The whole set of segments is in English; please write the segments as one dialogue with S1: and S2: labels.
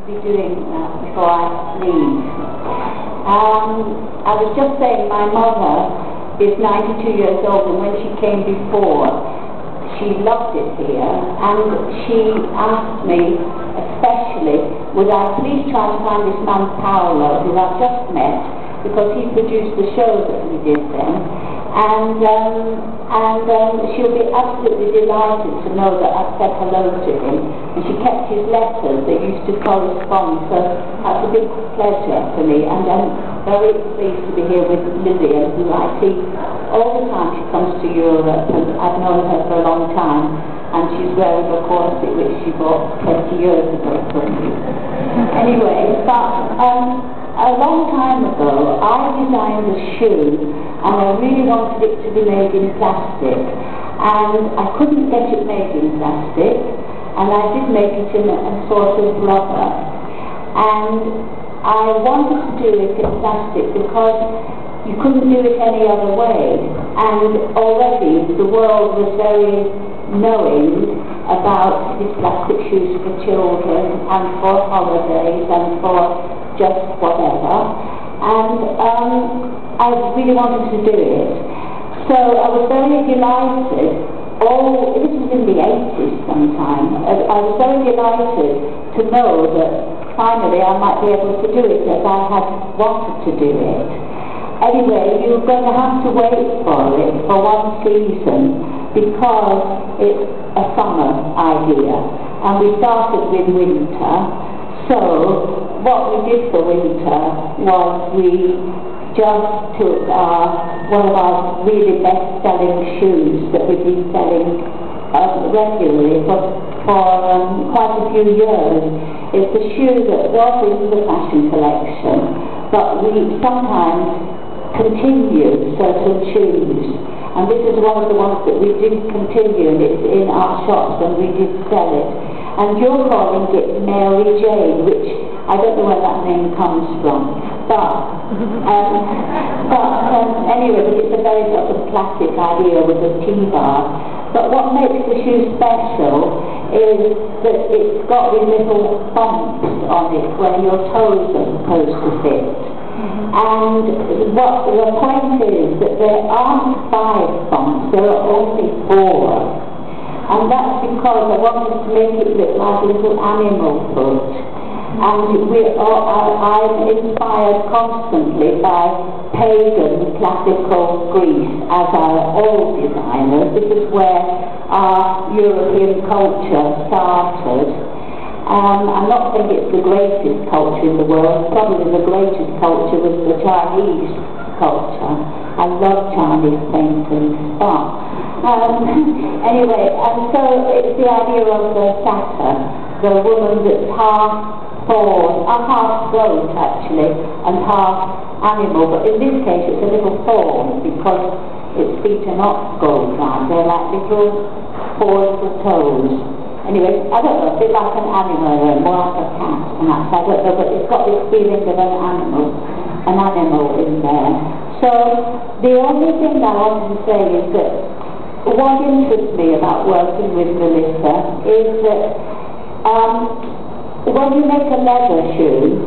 S1: be doing before I leave. I was just saying my mother is 92 years old, and when she came before, she loved it here, and she asked me especially, would I please try to find this man Paolo, who I've just met, because he produced the show that we did then, and she'll be absolutely delighted to know that I've said hello to him. And she kept his letters that used to correspond, so that's a big pleasure for me, and I'm very pleased to be here with Vivienne, who I see all the time. She comes to Europe, and I've known her for a long time, and she's wearing a corset which she bought 20 years ago from me. Anyway, but a long time ago, I designed a shoe, and I really wanted it to be made in plastic, and I couldn't get it made in plastic, and I did make it in a sort of rubber, and I wanted to do it in plastic because you couldn't do it any other way, and already the world was very knowing about these plastic shoes for children and for holidays and for just whatever, and I really wanted to do it. So I was very delighted. This was in the 80s sometime. I was very delighted to know that finally I might be able to do it as I had wanted to do it. Anyway, you're going to have to wait for it for one season, because it's a summer idea, and we started with winter. So what we did for winter was we just took one of our really best-selling shoes that we've been selling regularly for quite a few years. It's a shoe that was in the fashion collection, but we sometimes continue certain shoes, and this is one of the ones that we did continue, and it's in our shops, and we did sell it. And you're calling it Mary Jane, which I don't know where that name comes from, but anyway, but it's a very sort of classic idea with a T-bar. But what makes the shoe special is that it's got these little bumps on it where your toes are supposed to fit. And what the point is that there aren't 5 bumps, there are only 4. And that's because I wanted to make it look like a little animal foot. And I'm inspired constantly by pagan classical Greece, as are all designers. This is where our European culture started. I'm not saying it's the greatest culture in the world. Probably the greatest culture was the Chinese culture. I love Chinese paintings, anyway, and so it's the idea of the satyr, the woman that's half fawn, half goat actually, and half animal, but in this case it's a little fawn because its feet are not gold round, they're like little 4 little toes. Anyway, I don't know, a bit like an animal, or more like a cat perhaps, I don't know, but it's got this feeling of an animal in there. So the only thing I wanted to say is that what interests me about working with Melissa is that when you make a leather shoe,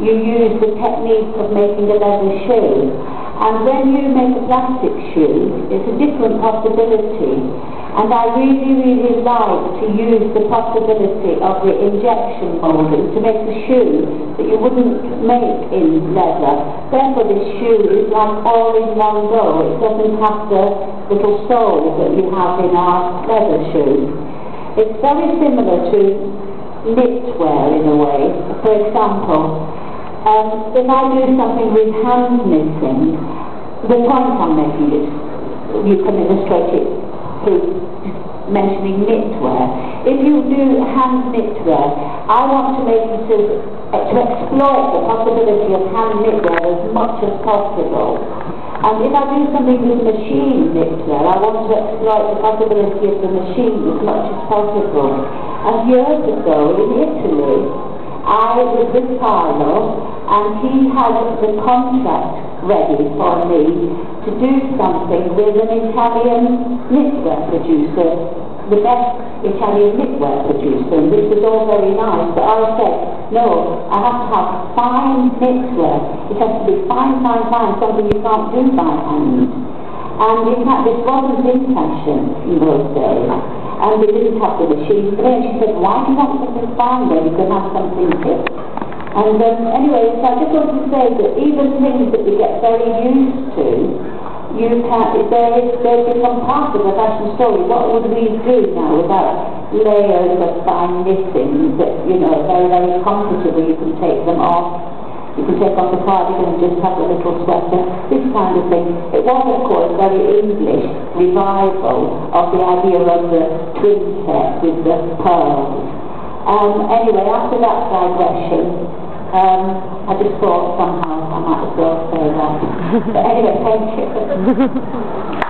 S1: you use the technique of making a leather shoe. And when you make a plastic shoe, it's a different possibility. And I really, really like to use the possibility of the injection moulding to make a shoe that you wouldn't make in leather. Therefore this shoe is like all in one go. It doesn't have the little sole that you have in our leather shoe. It's very similar to knitwear in a way. For example, if I do something with hand knitting, the point I'm making is, you can illustrate it through mentioning knitwear. If you do hand knitwear, I want to make it to exploit the possibility of hand knitwear as much as possible. And if I do something with machine knitwear, I want to exploit the possibility of the machine as much as possible. And years ago in Italy, I was with Paolo, and he had the contract ready for me to do something with an Italian knitwear producer, the best Italian knitwear producer, and this was all very nice, but I said, no, I have to have fine knitwear. It has to be fine, fine, fine, something you can't do by hand. And in fact, this wasn't in fashion in those days. And they didn't have the machines there. She said, why do you want something fine when you can have something thick? And anyway, so I just want to say that even things that we get very used to, they become part of the fashion story. What would we do now without layers of fine knitting that, you know, very, very comfortable? You can take them off. You can take off the cardigan and just have a little sweater. This kind of thing. It was, of course, very English revival of the idea of the twin set with the pearls. Anyway, after that digression, I just thought somehow I might as well say that. But anyway, thank you.